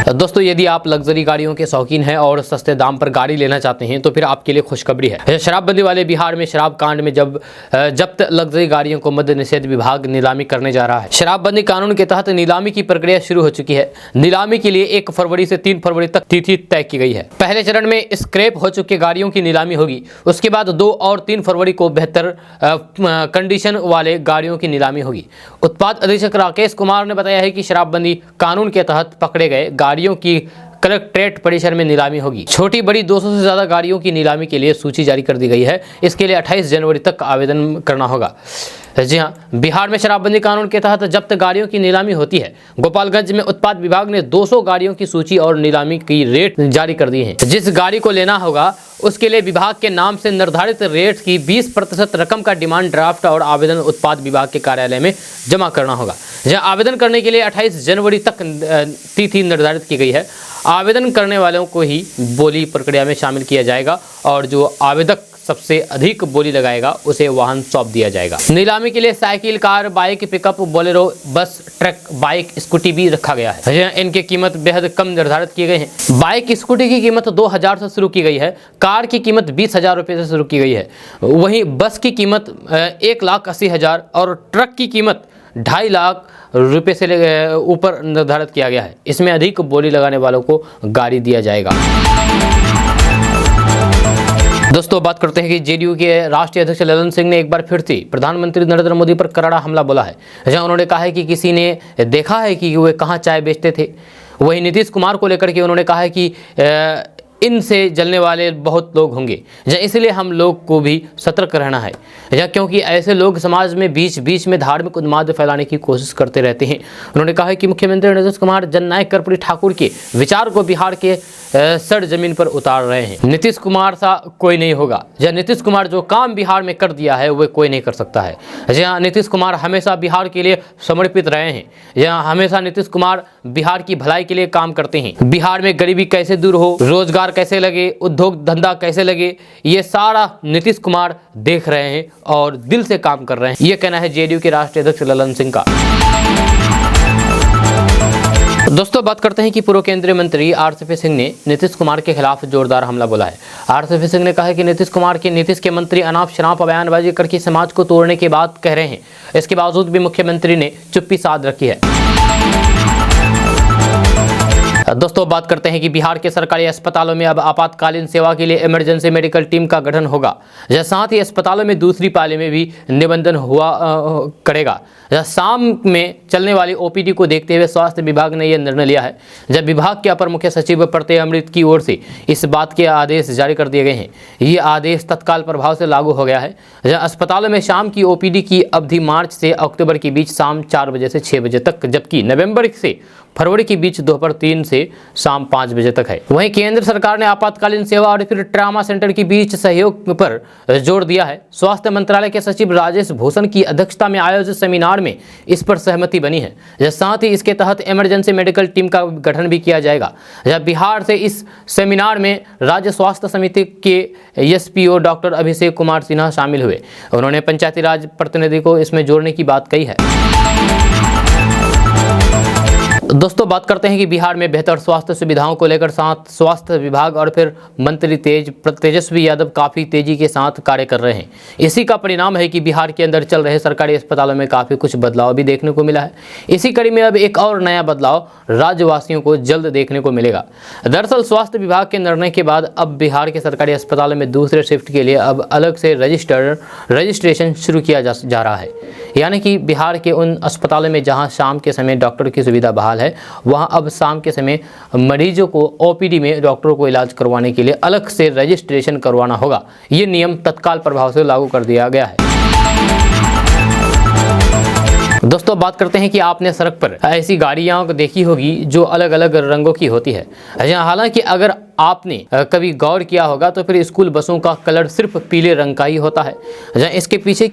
दोस्तों, यदि आप लग्जरी गाड़ियों के शौकीन हैं और सस्ते दाम पर गाड़ी लेना चाहते हैं तो फिर आपके लिए खुशखबरी है। शराबबंदी वाले बिहार में शराब कांड में जब्त लग्जरी गाड़ियों को मद्य निषेध विभाग नीलामी करने जा रहा है। शराबबंदी कानून के तहत नीलामी की प्रक्रिया शुरू हो चुकी है। नीलामी के लिए 1 फरवरी से 3 फरवरी तक तिथि तय की गई है। पहले चरण में स्क्रैप हो चुकी गाड़ियों की नीलामी होगी। उसके बाद 2 और 3 फरवरी को बेहतर कंडीशन वाले गाड़ियों की नीलामी होगी। उत्पाद अधीक्षक राकेश कुमार ने बताया है कि शराबबंदी कानून के तहत पकड़े गए गाड़ियों की कलेक्ट्रेट परिसर में नीलामी होगी। छोटी बड़ी 200 से ज्यादा गाड़ियों की नीलामी के लिए सूची जारी कर दी गई है। इसके लिए 28 जनवरी तक आवेदन करना होगा। जी हाँ, बिहार में शराबबंदी कानून के तहत जब्त गाड़ियों की नीलामी होती है। गोपालगंज में उत्पाद विभाग ने 200 गाड़ियों की सूची और नीलामी की रेट जारी कर दी है। जिस गाड़ी को लेना होगा उसके लिए विभाग के नाम से निर्धारित रेट की 20% रकम का डिमांड ड्राफ्ट और आवेदन उत्पाद विभाग के कार्यालय में जमा करना होगा। जहाँ आवेदन करने के लिए 28 जनवरी तक तिथि निर्धारित की गई है। आवेदन करने वालों को ही बोली प्रक्रिया में शामिल किया जाएगा और जो आवेदक सबसे अधिक बोली लगाएगा उसे वाहन सौंप दिया जाएगा। नीलामी के लिए cycle, car, bike, pickup, Bolero, बस, ट्रक, बाइक, स्कूटी भी रखा गया है। इनकी कीमत बेहद कम निर्धारित किए गए हैं। बाइक, स्कूटी की कीमत 2000 से शुरू की गई है। कार की कीमत 20,000 रुपये से शुरू की गई है। वहीं बस की कीमत 1,80,000 और ट्रक की कीमत 2.5 लाख रुपये से ऊपर निर्धारित किया गया है। इसमें अधिक बोली लगाने वालों को गाड़ी दिया जाएगा। दोस्तों, बात करते हैं कि जेडीयू के राष्ट्रीय अध्यक्ष ललन सिंह ने एक बार फिर से प्रधानमंत्री नरेंद्र मोदी पर करारा हमला बोला है। जहां उन्होंने कहा है कि किसी ने देखा है कि वे कहां चाय बेचते थे। वहीं नीतीश कुमार को लेकर के उन्होंने कहा है कि इनसे जलने वाले बहुत लोग होंगे, इसलिए हम लोग को भी सतर्क रहना है, क्योंकि ऐसे लोग समाज में बीच बीच में धार्मिक उन्माद फैलाने की कोशिश करते रहते हैं। उन्होंने कहा है कि मुख्यमंत्री नीतीश कुमार जननायक कर्पूरी ठाकुर के विचार को बिहार के सर जमीन पर उतार रहे हैं। नीतीश कुमार सा कोई नहीं होगा। नीतीश कुमार जो काम बिहार में कर दिया है वह कोई नहीं कर सकता है। नीतीश कुमार हमेशा बिहार के लिए समर्पित रहे हैं। हमेशा नीतीश कुमार बिहार की भलाई के लिए काम करते हैं। बिहार में गरीबी कैसे दूर हो, रोजगार कैसे लगे, उद्योग धंधा कैसे लगे, ये सारा नीतीश कुमार देख रहे हैं और दिल से काम कर रहे हैं। ये कहना है जेडीयू के राष्ट्रीय अध्यक्ष ललन सिंह का। दोस्तों, बात करते हैं कि पूर्व केंद्रीय मंत्री आरसीपी सिंह ने नीतीश कुमार के खिलाफ जोरदार हमला बोला है। आरसीपी सिंह ने कहा है कि नीतीश के मंत्री अनाप शनाप बयानबाजी करके समाज को तोड़ने की बात कह रहे हैं। इसके बावजूद भी मुख्यमंत्री ने चुप्पी साध रखी है। दोस्तों, बात करते हैं कि बिहार के सरकारी अस्पतालों में अब आपातकालीन सेवा के लिए इमरजेंसी मेडिकल टीम का गठन होगा। साथ ही अस्पतालों में दूसरी पाली में भी निबंधन हुआ करेगा। शाम में चलने वाली ओपीडी को देखते हुए स्वास्थ्य विभाग ने यह निर्णय लिया है। जब विभाग के अपर मुख्य सचिव प्रत्यय अमृत की ओर से इस बात के आदेश जारी कर दिए गए हैं। ये आदेश तत्काल प्रभाव से लागू हो गया है। अस्पतालों में शाम की ओपीडी की अवधि मार्च से अक्टूबर के बीच शाम 4 बजे से 6 बजे तक, जबकि नवंबर से फरवरी के बीच दोपहर 3 से शाम 5 बजे तक है। वहीं केंद्र सरकार ने आपातकालीन सेवा और फिर ट्रामा सेंटर के बीच सहयोग पर जोर दिया है। स्वास्थ्य मंत्रालय के सचिव राजेश भूषण की अध्यक्षता में आयोजित सेमिनार में इस पर सहमति बनी है। साथ ही इसके तहत इमरजेंसी मेडिकल टीम का गठन भी किया जाएगा। बिहार से इस सेमिनार में राज्य स्वास्थ्य समिति के एसपीओ डॉक्टर अभिषेक कुमार सिन्हा शामिल हुए। उन्होंने पंचायती राज प्रतिनिधि को इसमें जोड़ने की बात कही है। दोस्तों, बात करते हैं कि बिहार में बेहतर स्वास्थ्य सुविधाओं को लेकर साथ स्वास्थ्य विभाग और फिर मंत्री तेजस्वी यादव काफ़ी तेजी के साथ कार्य कर रहे हैं। इसी का परिणाम है कि बिहार के अंदर चल रहे सरकारी अस्पतालों में काफ़ी कुछ बदलाव भी देखने को मिला है। इसी कड़ी में अब एक और नया बदलाव राज्यवासियों को जल्द देखने को मिलेगा। दरअसल स्वास्थ्य विभाग के निर्णय के बाद अब बिहार के सरकारी अस्पतालों में दूसरे शिफ्ट के लिए अब अलग से रजिस्ट्रेशन शुरू किया जा रहा है। यानी कि बिहार के उन अस्पतालों में जहाँ शाम के समय डॉक्टर की सुविधा बहाल है, वहां अब शाम के समय मरीजों को ओपीडी में डॉक्टरों को इलाज करवाने के लिए अलग से रजिस्ट्रेशन करवाना होगा। ये नियम तत्काल प्रभाव से लागू कर दिया गया है। दोस्तों, बात करते हैं कि आपने सड़क पर ऐसी गाड़ियां देखी होगी जो अलग अलग रंगों की होती है। हालांकि अगर आपने कभी गौर किया होगा तो फिर स्कूल बसों का कलर सिर्फ पीले रंग का ही होता है। इसके पीछे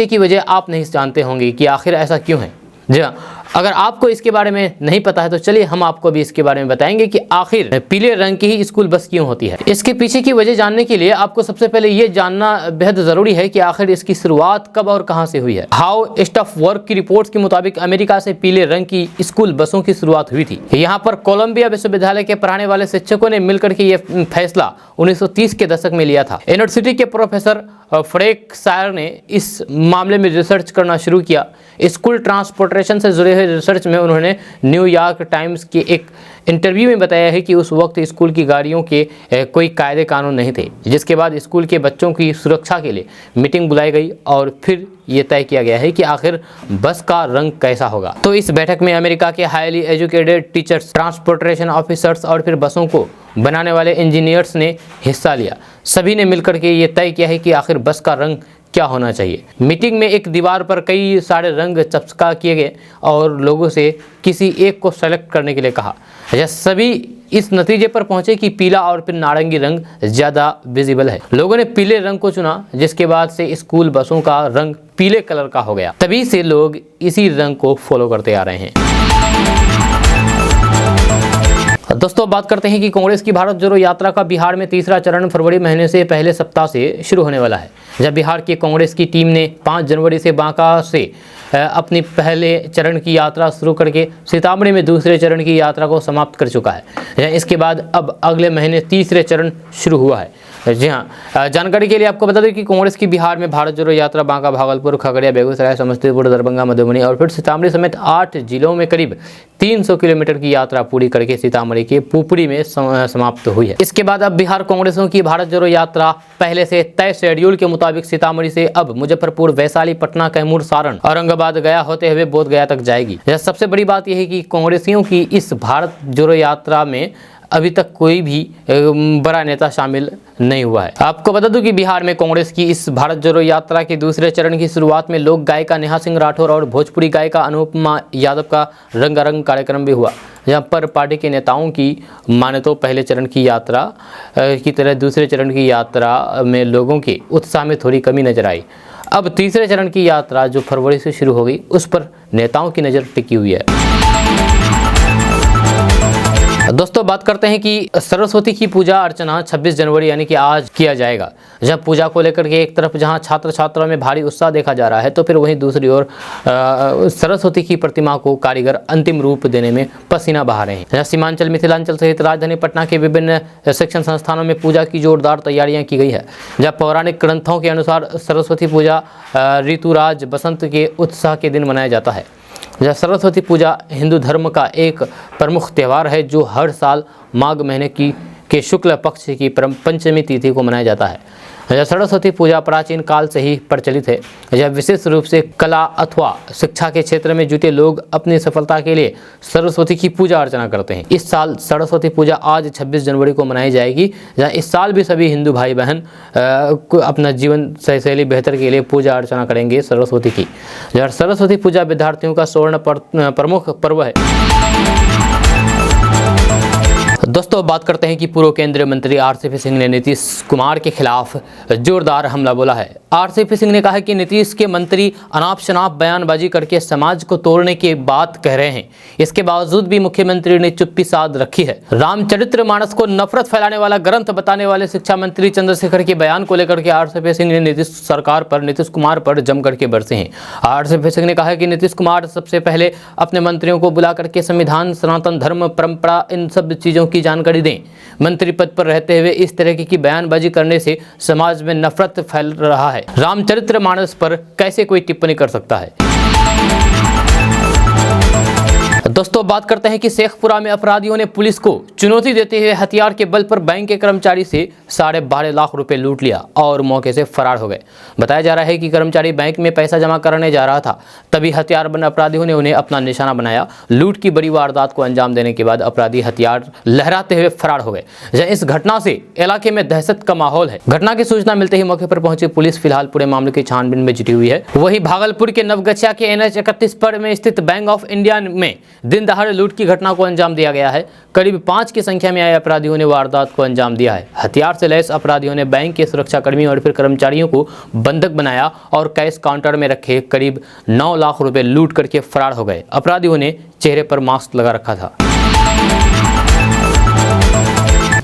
की वजह आप नहीं जानते होंगे कि आखिर ऐसा क्यों है। जी हाँ, अगर आपको इसके बारे में नहीं पता है तो चलिए हम आपको भी इसके बारे में बताएंगे कि आखिर पीले रंग की ही स्कूल बस क्यों होती है। इसके पीछे की वजह जानने के लिए आपको सबसे पहले ये जानना बेहद जरूरी है कि आखिर इसकी शुरुआत कब और कहां से हुई है। हाउ स्टफ वर्क की रिपोर्ट्स के मुताबिक अमेरिका से पीले रंग की स्कूल बसों की शुरुआत हुई थी। यहाँ पर कोलंबिया विश्वविद्यालय के पढ़ाने वाले शिक्षकों ने मिलकर के ये फैसला 1930 के दशक में लिया था। यूनिवर्सिटी के प्रोफेसर फ्रैंक सायर ने इस मामले में रिसर्च करना शुरू किया। स्कूल ट्रांसपोर्टेशन से जुड़े हुए रिसर्च में उन्होंने न्यूयॉर्क टाइम्स के एक इंटरव्यू में बताया है कि उस वक्त स्कूल की गाड़ियों के कोई कायदे कानून नहीं थे, जिसके बाद स्कूल के बच्चों की सुरक्षा के लिए मीटिंग बुलाई गई और फिर ये तय किया गया है कि आखिर बस का रंग कैसा होगा। तो इस बैठक में अमेरिका के highly educated teachers, transportation officers और फिर बसों को बनाने वाले इंजीनियर्स ने हिस्सा लिया। सभी ने मिलकर के ये तय किया है कि आखिर बस का रंग क्या होना चाहिए। मीटिंग में एक दीवार पर कई सारे रंग चस्पा किए गए और लोगों से किसी एक को सेलेक्ट करने के लिए कहा। यह सभी इस नतीजे पर पहुंचे कि पीला और फिर नारंगी रंग ज़्यादा विजिबल है। लोगों ने पीले रंग को चुना, जिसके बाद से स्कूल बसों का रंग पीले कलर का हो गया। तभी से लोग इसी रंग को फॉलो करते आ रहे हैं। दोस्तों, बात करते हैं कि कांग्रेस की भारत जोड़ो यात्रा का बिहार में तीसरा चरण फरवरी महीने से पहले सप्ताह से शुरू होने वाला है। जब बिहार की कांग्रेस की टीम ने 5 जनवरी से बांका से अपनी पहले चरण की यात्रा शुरू करके सीतामढ़ी में दूसरे चरण की यात्रा को समाप्त कर चुका है। इसके बाद अब अगले महीने तीसरे चरण शुरू हुआ है। जी हाँ, जानकारी के लिए आपको बता दें कि कांग्रेस की बिहार में भारत जोड़ो यात्रा बांका, भागलपुर, खगड़िया, बेगूसराय, समस्तीपुर, दरभंगा, मधुबनी और फिर सीतामढ़ी समेत 8 जिलों में करीब 300 किलोमीटर की यात्रा पूरी करके सीतामढ़ी के पुपरी में समाप्त हुई है। इसके बाद अब बिहार कांग्रेसों की भारत जोड़ो यात्रा पहले से तय शेड्यूल के मुताबिक सीतामढ़ी से अब मुजफ्फरपुर, वैशाली, पटना, कैमूर, सारण, औरंगाबाद, गया होते हुए बोध गया तक जाएगी। सबसे बड़ी बात यह है कि कांग्रेसियों की इस भारत जोड़ो यात्रा में अभी तक कोई भी बड़ा नेता शामिल नहीं हुआ है। आपको बता दूं कि बिहार में कांग्रेस की इस भारत जोड़ो यात्रा के दूसरे चरण की शुरुआत में लोक गायिका नेहा सिंह राठौर और भोजपुरी गायिका अनुपमा यादव का रंगारंग कार्यक्रम भी हुआ। जहां पर पार्टी के नेताओं की माने तो पहले चरण की यात्रा की तरह दूसरे चरण की यात्रा में लोगों के उत्साह में थोड़ी कमी नजर आई। अब तीसरे चरण की यात्रा जो फरवरी से शुरू होगी उस पर नेताओं की नज़र टिकी हुई है। दोस्तों, बात करते हैं कि सरस्वती की पूजा अर्चना 26 जनवरी यानी कि आज किया जाएगा। जब पूजा को लेकर के एक तरफ जहां छात्र छात्राओं में भारी उत्साह देखा जा रहा है, तो फिर वहीं दूसरी ओर सरस्वती की प्रतिमा को कारीगर अंतिम रूप देने में पसीना बहा रहे हैं। सीमांचल, मिथिलांचल सहित राजधानी पटना के विभिन्न शिक्षण संस्थानों में पूजा की जोरदार तैयारियां की गई है। जब पौराणिक ग्रंथों के अनुसार सरस्वती पूजा ऋतुराज बसंत के उत्साह के दिन मनाया जाता है। यह सरस्वती पूजा हिंदू धर्म का एक प्रमुख त्यौहार है जो हर साल माघ महीने के शुक्ल पक्ष की पंचमी तिथि को मनाया जाता है। यह सरस्वती पूजा प्राचीन काल से ही प्रचलित है। यह विशेष रूप से कला अथवा शिक्षा के क्षेत्र में जुटे लोग अपनी सफलता के लिए सरस्वती की पूजा अर्चना करते हैं। इस साल सरस्वती पूजा आज 26 जनवरी को मनाई जाएगी। जहाँ इस साल भी सभी हिंदू भाई बहन अपना जीवन शैली बेहतर के लिए पूजा अर्चना करेंगे सरस्वती की। जहाँ सरस्वती पूजा विद्यार्थियों का स्वर्ण प्रमुख पर्व है। दोस्तों, बात करते हैं कि पूर्व केंद्रीय मंत्री आरसीपी सिंह ने नीतीश कुमार के खिलाफ जोरदार हमला बोला है। आरसीपी सिंह ने कहा है कि नीतीश के मंत्री अनाप शनाप बयानबाजी करके समाज को तोड़ने की बात कह रहे हैं। इसके बावजूद भी मुख्यमंत्री ने चुप्पी साध रखी है। रामचरितमानस को नफरत फैलाने वाला ग्रंथ बताने वाले शिक्षा मंत्री चंद्रशेखर के बयान को लेकर के आरसीपी सिंह ने नीतीश कुमार पर जम करके बरसे हैं। आरसीपी सिंह ने कहा है कि नीतीश कुमार सबसे पहले अपने मंत्रियों को बुला करके संविधान, सनातन धर्म, परंपरा, इन सब चीजों की जानकारी दें। मंत्री पद पर रहते हुए इस तरह की बयानबाजी करने से समाज में नफरत फैल रहा है। रामचरितमानस पर कैसे कोई टिप्पणी कर सकता है। दोस्तों, बात करते हैं कि शेखपुरा में अपराधियों ने पुलिस को चुनौती देते हुए हथियार के बल पर बैंक के कर्मचारी से 12.5 लाख रुपए लूट लिया और मौके से फरार हो गए। बताया जा रहा है कि कर्मचारी बैंक में पैसा जमा करने जा रहा था, तभी हथियारबंद अपराधियों ने उन्हें अपना निशाना बनाया। लूट की बड़ी वारदात को अंजाम देने के बाद अपराधी हथियार लहराते हुए फरार हो गए। इस घटना से इलाके में दहशत का माहौल है। घटना की सूचना मिलते ही मौके पर पहुंची पुलिस फिलहाल पूरे मामले की छानबीन में जुटी हुई है। वही भागलपुर के नवगछिया के NH 31 पर में स्थित बैंक ऑफ इंडिया में दिन दहाड़े लूट की घटना को अंजाम दिया गया है। करीब 5 की संख्या में आए अपराधियों ने वारदात को अंजाम दिया है। हथियार से लैस अपराधियों ने बैंक के सुरक्षाकर्मियों और फिर कर्मचारियों को बंधक बनाया और कैश काउंटर में रखे करीब 9 लाख रुपए लूट करके फरार हो गए। अपराधियों ने चेहरे पर मास्क लगा रखा था।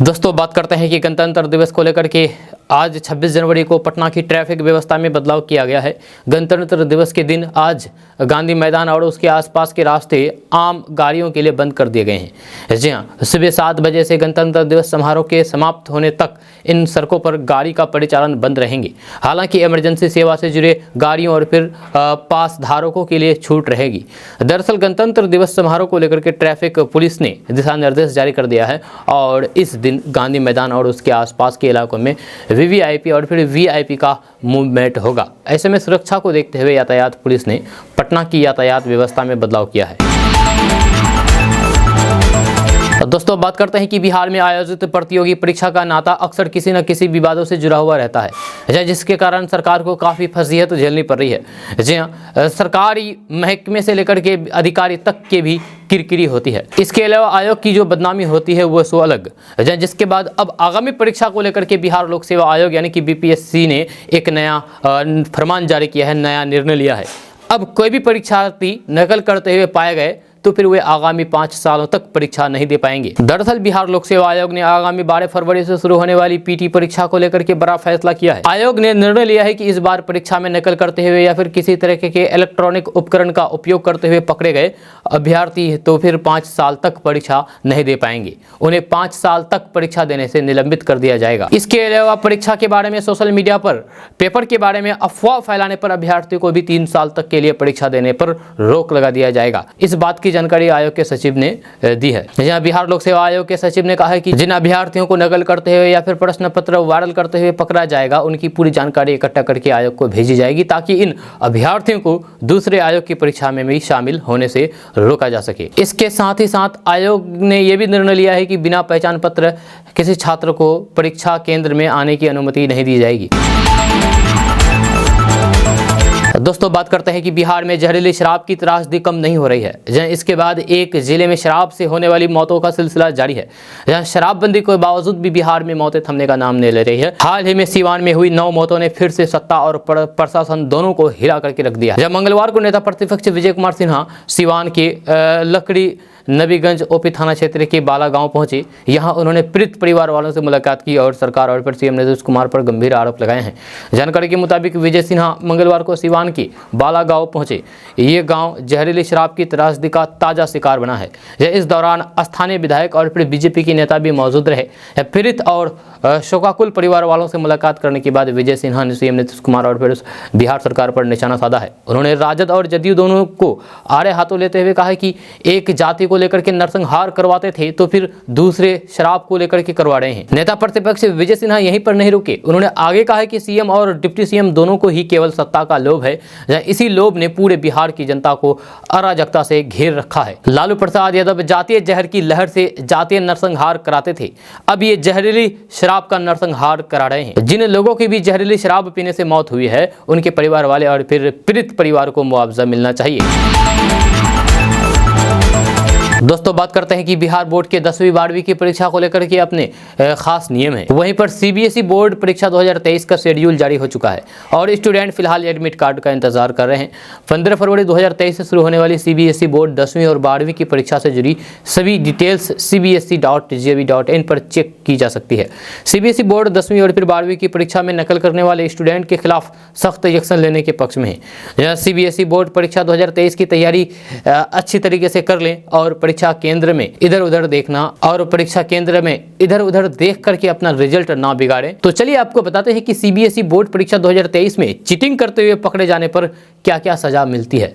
दोस्तों, बात करते हैं कि गणतंत्र दिवस को लेकर के आज 26 जनवरी को पटना की ट्रैफिक व्यवस्था में बदलाव किया गया है। गणतंत्र दिवस के दिन आज गांधी मैदान और उसके आसपास के रास्ते आम गाड़ियों के लिए बंद कर दिए गए हैं। जी हाँ, सुबह 7 बजे से गणतंत्र दिवस समारोह के समाप्त होने तक इन सड़कों पर गाड़ी का परिचालन बंद रहेंगे। हालांकि इमरजेंसी सेवा से जुड़े गाड़ियों और फिर पास धारकों के लिए छूट रहेगी। दरअसल गणतंत्र दिवस समारोह को लेकर के ट्रैफिक पुलिस ने दिशा निर्देश जारी कर दिया है और इस दिन गांधी मैदान और उसके आसपास के इलाकों में वीवीआईपी और फिर वीआईपी का मूवमेंट होगा। ऐसे में सुरक्षा को देखते हुए यातायात पुलिस ने पटना की यातायात व्यवस्था में बदलाव किया है। दोस्तों, बात करते हैं कि बिहार में आयोजित प्रतियोगी परीक्षा का नाता अक्सर किसी न किसी विवादों से जुड़ा हुआ रहता है, जिसके कारण सरकार को काफ़ी फजीहत झेलनी पड़ रही है। जी हाँ, सरकारी महकमे से लेकर के अधिकारी तक के भी किरकिरी होती है। इसके अलावा आयोग की जो बदनामी होती है वो सो अलग, जिसके बाद अब आगामी परीक्षा को लेकर के बिहार लोक सेवा आयोग यानी कि बीपीएससी ने एक नया फरमान जारी किया है, नया निर्णय लिया है। अब कोई भी परीक्षार्थी नकल करते हुए पाए गए तो फिर वे आगामी 5 सालों तक परीक्षा नहीं दे पाएंगे। दरअसल बिहार लोक सेवा आयोग ने आगामी 12 फरवरी से शुरू होने वाली पीटी परीक्षा को लेकर के बड़ा फैसला किया है। आयोग ने निर्णय लिया है कि इस बार परीक्षा में नकल करते हुए या फिर किसी तरह के इलेक्ट्रॉनिक उपकरण का उपयोग करते हुए पकड़े गए अभ्यर्थी तो फिर 5 साल तक परीक्षा नहीं दे पाएंगे। उन्हें 5 साल तक परीक्षा देने से निलंबित कर दिया जाएगा। इसके अलावा परीक्षा के बारे में सोशल मीडिया पर पेपर के बारे में अफवाह फैलाने पर अभ्यर्थी को भी 3 साल तक के लिए परीक्षा देने पर रोक लगा दिया जाएगा। इस बात की जानकारी आयोग के सचिव ने दी है। यहाँ बिहार लोक सेवा आयोग के सचिव ने कहा है कि जिन अभ्यर्थियों को नकल करते हुए या फिर प्रश्न पत्र वायरल करते हुए पकड़ा जाएगा उनकी पूरी जानकारी इकट्ठा करके आयोग को भेजी जाएगी ताकि इन अभ्यर्थियों को दूसरे आयोग की परीक्षा में भी शामिल होने से रोका जा सके। इसके साथ ही साथ आयोग ने यह भी निर्णय लिया है कि बिना पहचान पत्र किसी छात्र को परीक्षा केंद्र में आने की अनुमति नहीं दी जाएगी। दोस्तों, बात करते हैं कि बिहार में जहरीली शराब की त्रासदी कम नहीं हो रही है। इसके बाद एक जिले में शराब से होने वाली मौतों का सिलसिला जारी है। जहां शराबबंदी के बावजूद भी बिहार में मौतें थमने का नाम नहीं ले रही है। हाल ही में सीवान में हुई 9 मौतों ने फिर से सत्ता और प्रशासन दोनों को हिला करके रख दिया। जब मंगलवार को नेता प्रतिपक्ष विजय कुमार सिन्हा सीवान के लकड़ी नबीगंज ओपी थाना क्षेत्र के बाला गांव पहुंचे। यहां उन्होंने पीड़ित परिवार वालों से मुलाकात की और सरकार और फिर सीएम नीतीश कुमार पर गंभीर आरोप लगाए हैं। जानकारी के मुताबिक विजय सिन्हा मंगलवार को सीवान के बाला गांव पहुंचे। ये गांव जहरीली शराब की त्रासदी का ताजा शिकार बना है। इस दौरान स्थानीय विधायक और फिर बीजेपी के नेता भी मौजूद रहे। पीड़ित और शोकाकुल परिवार वालों से मुलाकात करने के बाद विजय सिन्हा ने सीएम नीतीश कुमार और फिर बिहार सरकार पर निशाना साधा है। उन्होंने राजद और जदयू दोनों को आड़े हाथों लेते हुए कहा कि एक जाति को लेकर के नरसंहार करवाते थे तो फिर दूसरे शराब को लेकर के करवा रहे हैं। नेता प्रतिपक्ष विजय सिन्हा यहीं पर नहीं रुके। उन्होंने आगे कहा कि सीएम और डिप्टी सीएम दोनों को ही केवल सत्ता का लोभ है। इसी लोभ ने पूरे बिहार की जनता को अराजकता से घेर रखा है। लालू प्रसाद यादव जातीय जहर की लहर से जातीय नरसंहार कराते थे, अब ये जहरीली शराब का नरसंहार करा रहे हैं। जिन लोगों की भी जहरीली शराब पीने से मौत हुई है उनके परिवार वाले और फिर पीड़ित परिवार को मुआवजा मिलना चाहिए। दोस्तों, बात करते हैं कि बिहार बोर्ड के 10वीं 12वीं की परीक्षा को लेकर के अपने खास नियम है। वहीं पर सीबीएसई बोर्ड परीक्षा 2023 का शेड्यूल जारी हो चुका है और स्टूडेंट फिलहाल एडमिट कार्ड का इंतजार कर रहे हैं। 15 फरवरी 2023 से शुरू होने वाली सीबीएसई बोर्ड 10वीं और 12वीं की परीक्षा से जुड़ी सभी डिटेल्स cbse.gov.in पर चेक की जा सकती है। सीबीएसई बोर्ड 10वीं और फिर 12वीं की परीक्षा में नकल करने वाले स्टूडेंट के खिलाफ सख्त एक्शन लेने के पक्ष में है। सीबीएसई बोर्ड परीक्षा 2023 की तैयारी अच्छी तरीके से कर लें और परीक्षा केंद्र में इधर उधर देखना और परीक्षा केंद्र में इधर उधर देख करके अपना रिजल्ट ना बिगाड़ें। तो चलिए आपको बताते हैं कि सीबीएसई बोर्ड परीक्षा 2023 में चीटिंग करते हुए पकड़े जाने पर क्या क्या सजा मिलती है।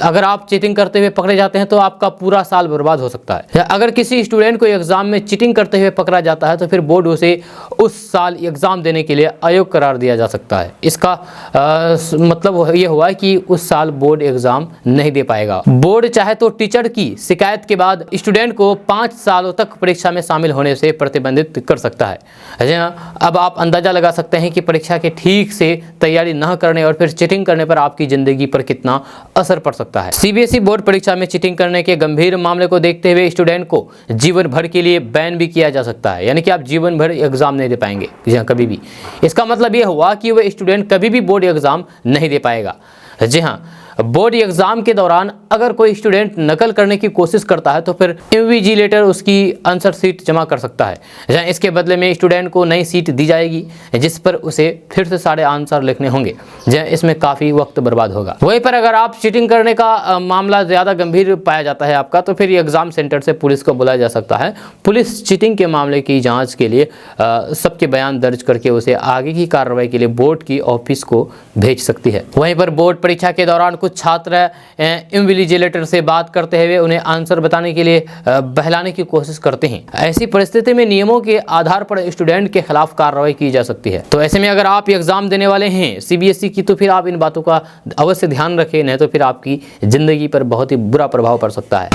अगर आप चीटिंग करते हुए पकड़े जाते हैं तो आपका पूरा साल बर्बाद हो सकता है। अगर किसी स्टूडेंट को एग्जाम में चीटिंग करते हुए पकड़ा जाता है तो फिर बोर्ड उसे उस साल एग्जाम देने के लिए अयोग्य करार दिया जा सकता है। इसका मतलब ये हुआ कि उस साल बोर्ड एग्जाम नहीं दे पाएगा। बोर्ड चाहे तो टीचर की शिकायत के बाद स्टूडेंट को 5 सालों तक परीक्षा में शामिल होने से प्रतिबंधित कर सकता है। अब आप अंदाजा लगा सकते हैं कि परीक्षा के ठीक से तैयारी न करने और फिर चीटिंग करने पर आपकी जिंदगी जिंदगी पर कितना असर पड़ सकता है। सीबीएसई बोर्ड परीक्षा में चीटिंग करने के गंभीर मामले को देखते हुए स्टूडेंट को जीवन भर के लिए बैन भी किया जा सकता है, यानी कि आप जीवन भर एग्जाम नहीं दे पाएंगे जी कभी भी। इसका मतलब यह हुआ कि वह स्टूडेंट कभी भी बोर्ड एग्जाम नहीं दे पाएगा। जी हाँ, बोर्ड एग्जाम के दौरान अगर कोई स्टूडेंट नकल करने की कोशिश करता है तो फिर इन्विजिलेटर उसकी आंसर शीट जमा कर सकता है, जहाँ इसके बदले में स्टूडेंट को नई सीट दी जाएगी जिस पर उसे फिर से सारे आंसर लिखने होंगे, जहाँ इसमें काफ़ी वक्त बर्बाद होगा। वहीं पर अगर आप चीटिंग करने का मामला ज़्यादा गंभीर पाया जाता है आपका, तो फिर एग्ज़ाम सेंटर से पुलिस को बुलाया जा सकता है। पुलिस चीटिंग के मामले की जाँच के लिए सबके बयान दर्ज करके उसे आगे की कार्रवाई के लिए बोर्ड की ऑफिस को भेज सकती है। वहीं पर बोर्ड परीक्षा के दौरान कुछ छात्र इन्विजिलेटर से बात करते हुए उन्हें आंसर बताने के लिए बहलाने की कोशिश करते हैं। ऐसी परिस्थिति में नियमों के आधार पर स्टूडेंट के खिलाफ कार्रवाई की जा सकती है। तो ऐसे में अगर आप एग्जाम देने वाले हैं सीबीएसई की, तो फिर आप इन बातों का अवश्य ध्यान रखें, नहीं तो फिर आपकी जिंदगी पर बहुत ही बुरा प्रभाव पड़ सकता है।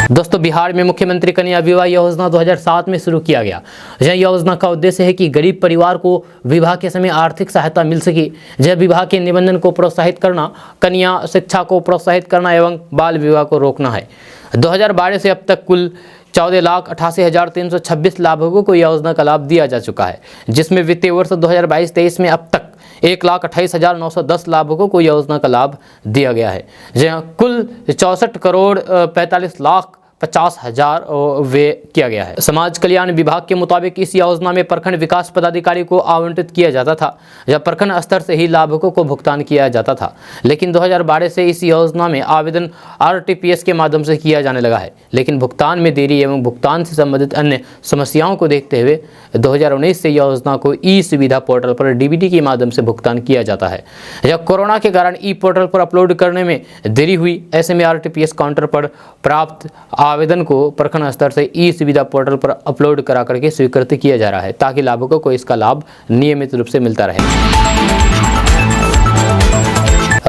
दोस्तों, बिहार में मुख्यमंत्री कन्या विवाह योजना 2007 में शुरू किया गया। यह योजना का उद्देश्य है कि गरीब परिवार को विवाह के समय आर्थिक सहायता मिल सके। यह विवाह के निबंधन को प्रोत्साहित करना, कन्या शिक्षा को प्रोत्साहित करना एवं बाल विवाह को रोकना है। 2012 से अब तक कुल 14,88,326 लाभुकों को योजना का लाभ दिया जा चुका है, जिसमें वित्तीय वर्ष 2022-23 में अब तक 1,28,910 लाभुकों को योजना का लाभ दिया गया है, जहाँ कुल 64,45,50,000 व्यय किया गया है। समाज कल्याण विभाग के मुताबिक इस योजना में प्रखंड विकास पदाधिकारी को आवंटित किया जाता था, जब प्रखंड स्तर से ही लाभुकों को भुगतान किया जाता था। लेकिन 2012 से इस योजना में आवेदन आरटीपीएस के माध्यम से किया जाने लगा है, लेकिन भुगतान में देरी एवं भुगतान से संबंधित अन्य समस्याओं को देखते हुए 2019 से योजना को ई सुविधा पोर्टल पर डीबीटी के माध्यम से भुगतान किया जाता है। जब कोरोना के कारण ई पोर्टल पर अपलोड करने में देरी हुई, ऐसे में आरटीपीएस काउंटर पर प्राप्त आवेदन को प्रखंड स्तर से ई सुविधा पोर्टल पर अपलोड करा करके स्वीकृत किया जा रहा है, ताकि लाभुकों को इसका लाभ नियमित रूप से मिलता रहे।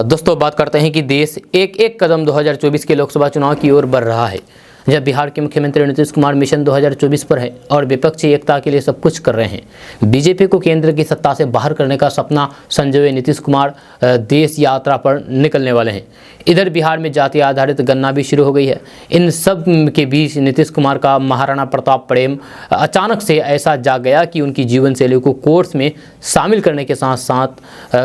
दोस्तों, बात करते हैं कि देश एक एक कदम 2024 के लोकसभा चुनाव की ओर बढ़ रहा है। जब बिहार के मुख्यमंत्री नीतीश कुमार मिशन 2024 पर है और विपक्षी एकता के लिए सब कुछ कर रहे हैं। बीजेपी को केंद्र की सत्ता से बाहर करने का सपना संजोए नीतीश कुमार देश यात्रा पर निकलने वाले हैं। इधर बिहार में जाति आधारित गणना भी शुरू हो गई है। इन सब के बीच नीतीश कुमार का महाराणा प्रताप प्रेम अचानक से ऐसा जाग गया कि उनकी जीवन शैली को कोर्स में शामिल करने के साथ साथ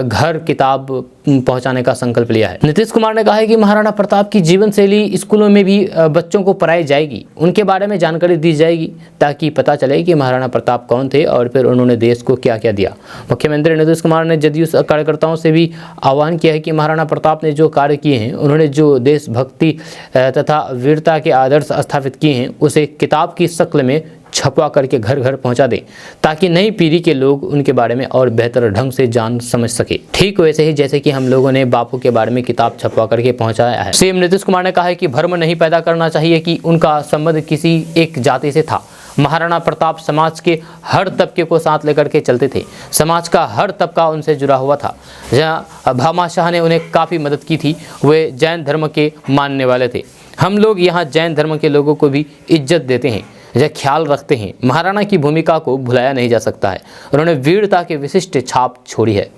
घर किताब पहुंचाने का संकल्प लिया है। नीतीश कुमार ने कहा है कि महाराणा प्रताप की जीवन शैली स्कूलों में भी बच्चों को पढ़ाई जाएगी, उनके बारे में जानकारी दी जाएगी, ताकि पता चले कि महाराणा प्रताप कौन थे और फिर उन्होंने देश को क्या क्या दिया। मुख्यमंत्री नीतीश कुमार ने जदयू कार्यकर्ताओं से भी आह्वान किया है कि महाराणा प्रताप ने जो कार्य किए हैं, उन्होंने जो देशभक्ति तथा वीरता के आदर्श स्थापित किए हैं, उसे किताब की शक्ल में छपवा करके घर घर पहुंचा दें, ताकि नई पीढ़ी के लोग उनके बारे में और बेहतर ढंग से जान समझ सके। ठीक वैसे ही जैसे कि हम लोगों ने बापू के बारे में किताब छपवा करके पहुंचाया है। सीएम नीतीश कुमार ने कहा है कि भ्रम नहीं पैदा करना चाहिए कि उनका संबंध किसी एक जाति से था। महाराणा प्रताप समाज के हर तबके को साथ लेकर के चलते थे। समाज का हर तबका उनसे जुड़ा हुआ था। जहाँ भामाशाह ने उन्हें काफ़ी मदद की थी, वे जैन धर्म के मानने वाले थे। हम लोग यहाँ जैन धर्म के लोगों को भी इज्जत देते हैं, यह ख्याल रखते हैं। महाराणा की भूमिका को भुलाया नहीं जा सकता है। उन्होंने वीरता की विशिष्ट छाप छोड़ी है।